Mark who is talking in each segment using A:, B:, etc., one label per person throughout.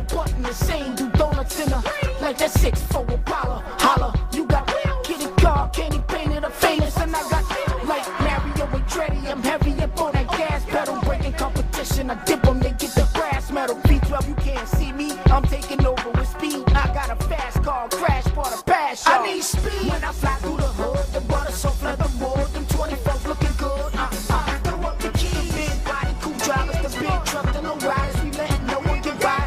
A: nitro button, the same do donuts in a like that 6'4" Apollo. Holla, you got kitty car, candy painted a famous, and I got like Mario and Dreddy. I'm heavy up on that gas pedal, breaking competition. I dip them, they get the brass metal. B12, you can't see me, I'm taking over with speed. I got a fast car, crash for the pass. I need speed when I fly through the hood. The butter so leather wood, them 24s looking good. Throw up the key, big body, cool drivers, the big truck, the low riders. We letting no one get by.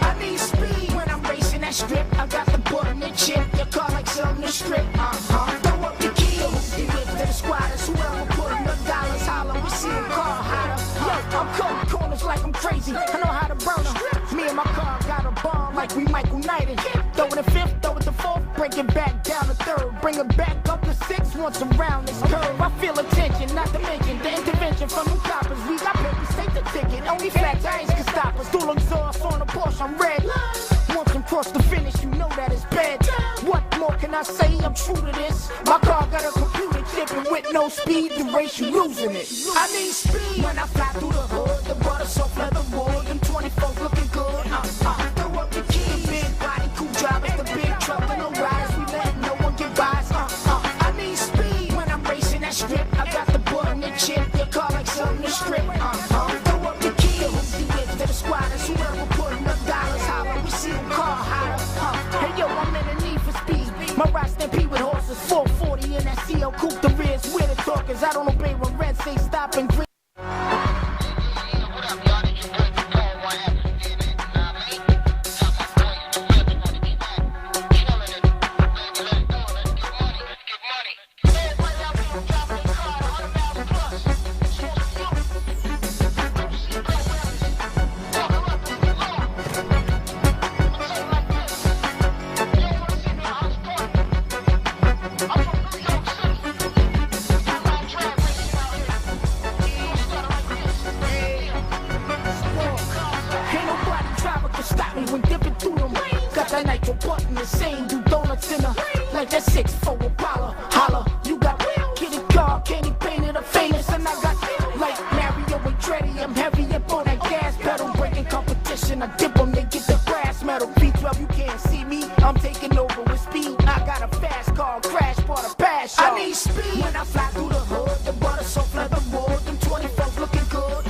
A: I need speed when I'm racing that strip. I got the button and chip, your car like something to strip. Throw up the key, we whip to the squatters. Whoever putting the dollars, holler, we see a car hotter. Yo, I'm cutting corners like I'm crazy. I know how to burn them. Me and my car got a bomb like we Michael Knighted. Throw it the fifth, throw it the fourth, break it back down to third, bring it back up to six once around this curve. I feel attention, not to mention the intervention from the coppers. We got papers, take the ticket. Only facts I ain't can stop us. Dual exhaust on the Porsche, I'm red. Once I'm cross the finish, you know that it's bad. What more can I say? I'm true to this. My car got a computer chip, and with no speed, the race you losing it. I need speed when I fly through the hood. The butter so leather wood, them 24s looking good. Throw up the key, big body, cool drivers, the big truck, and no riders. We letting no one get by. I need speed when I'm racing that strip. I got the button and chip, your car like something to strip. Throw up the key, we whip to the squatters. Whoever putting the dollars, holler, we see them car hotter. Hey yo, I'm in the need for speed. My ride stampede with horses, 440 in that CO coupe. The rear's where the talkers. I don't obey when red say stop and green. That nitro button, the same do donuts in a like that 6'4" Apollo. Holla, you got kitty car, candy painted a famous, and I got like Mario and Dreddy. I'm heavy up on that gas pedal, breaking competition. I dip them, they get the brass metal. B12, you can't see me, I'm taking over with speed. I got a fast car, crash for the pass. I need speed when I fly through the hood. The butter so leather wood, them 24s looking good.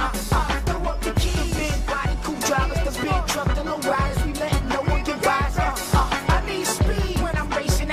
A: Throw up the key, big body, cool drivers, the big truck, the low riders. We letting no one get by.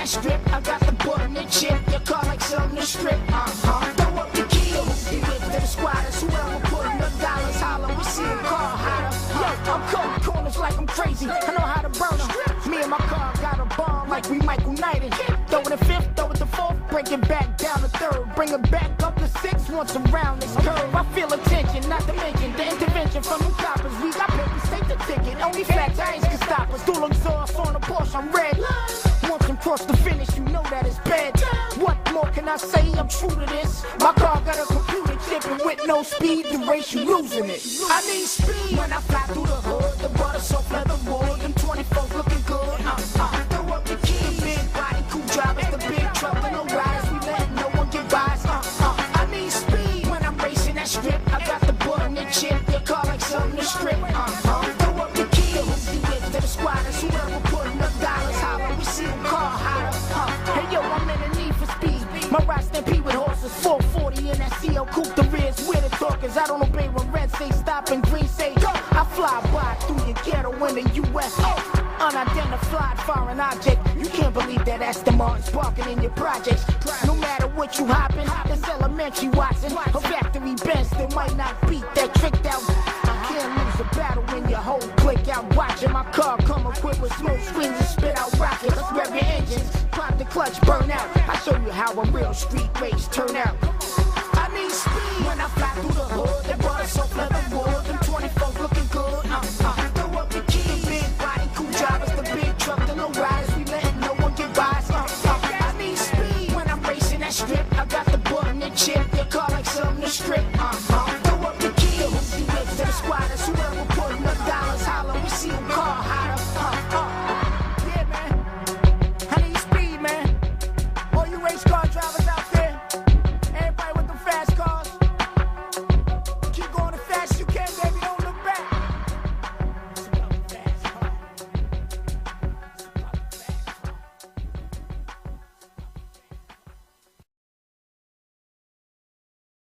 A: Strip, I got the button and chip, your car like something to strip. Throw up the key, we whip to the squatters. Whoever putting the dollars, holler, we see a car hotter. Yo, I'm cutting corners like I'm crazy. I know how to burn them. Me and my car got a bomb like we Michael Knighted. Throw it the fifth, throw it the fourth, break it back down to third, bring it back up to six once around this curve. I feel attention, not to mention the intervention from the coppers. We got papers, take the ticket. Only facts I ain't can stop us. Dual exhaust on the Porsche, I'm red. Once I'm cross the finish, you know that it's bad. What more can I say? I'm true to this. My car got a computer chip, and with no speed, the race you losing it. I need speed when I fly through the hood. The butter so leather wood, them 24s looking good. Throw up the key, big body, cool drivers, the big truck, and no riders. We letting no one get by. I need speed when I'm racing that strip. I got the button and chip, your car like something to strip. Throw up the key, we whip to the squatters. Whoever putting the dollars, holler, we see them car hotter. Hey yo, I'm in the need for speed. My ride stampede with horses, 440 in that CO coupe. The rear's where the talkers. I don't obey when red say stop and green say go. I fly by through your ghetto in the US. Unidentified foreign object. You can't believe that Aston Martin's parking in your projects. No matter what you hoppin', it's elementary Watson. A factory Benz still might not beat that tricked out. Can't lose a battle when your whole click out watching. My car come equipped with smoke screens and spit out rockets. Let's rev your engines, pop the clutch, burn out. I show you how a real street race turn out.